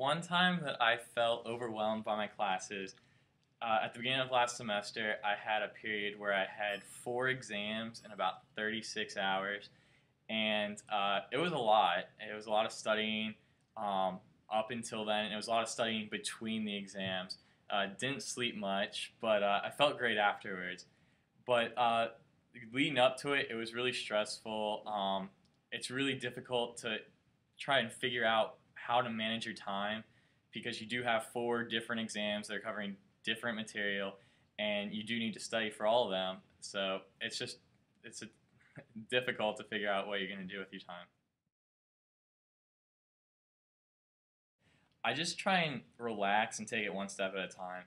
one time that I felt overwhelmed by my classes, at the beginning of last semester, I had a period where I had 4 exams in about 36 hours, and it was a lot. It was a lot of studying up until then, and it was a lot of studying between the exams. Didn't sleep much, but I felt great afterwards. But leading up to it, it was really stressful. It's really difficult to try and figure out how to manage your time because you do have 4 different exams that are covering different material, and you do need to study for all of them. So it's difficult to figure out what you're going to do with your time. I just try and relax and take it one step at a time.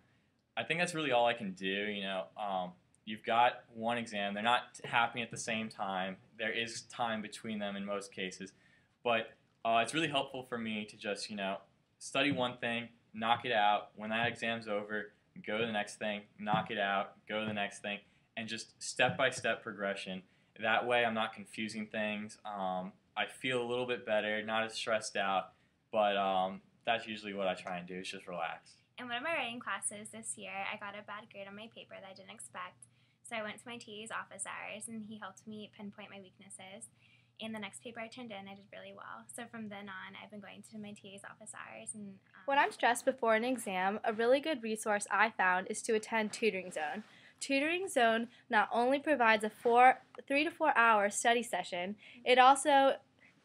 I think that's really all I can do. You've got one exam; they're not happening at the same time. There is time between them in most cases, but it's really helpful for me to just study one thing, knock it out. When that exam's over, go to the next thing, knock it out, go to the next thing, and just step by step progression. That way, I'm not confusing things. I feel a little bit better, not as stressed out, but that's usually what I try and do is just relax. In one of my writing classes this year, I got a bad grade on my paper that I didn't expect. So I went to my TA's office hours, and he helped me pinpoint my weaknesses. And the next paper I turned in, I did really well. So from then on, I've been going to my TA's office hours. And When I'm stressed before an exam, a really good resource I found is to attend Tutoring Zone. Tutoring Zone not only provides a 3 to 4 hour study session, it also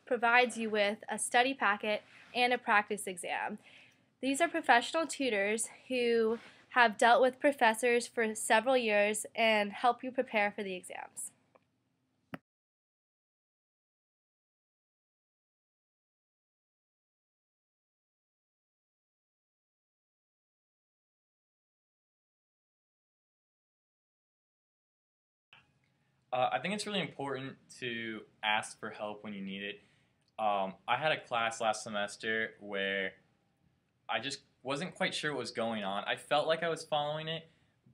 provides you with a study packet and a practice exam. These are professional tutors who have dealt with professors for several years and help you prepare for the exams. I think it's really important to ask for help when you need it. I had a class last semester where I just wasn't quite sure what was going on. I felt like I was following it,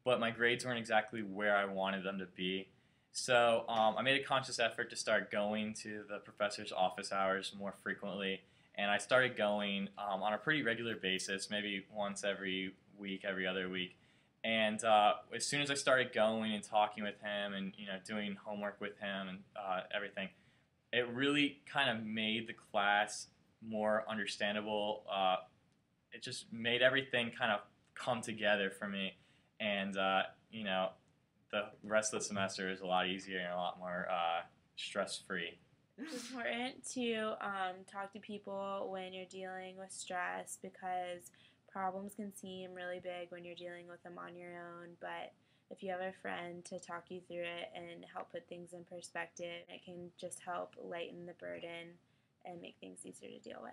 but my grades weren't exactly where I wanted them to be. So I made a conscious effort to start going to the professor's office hours more frequently, and I started going on a pretty regular basis, maybe once every week, every other week. And as soon as I started going and talking with him, and doing homework with him and everything, it really kind of made the class more understandable. It just made everything kind of come together for me, and the rest of the semester is a lot easier and a lot more stress free. It's important to talk to people when you're dealing with stress because problems can seem really big when you're dealing with them on your own, but if you have a friend to talk you through it and help put things in perspective, it can just help lighten the burden and make things easier to deal with.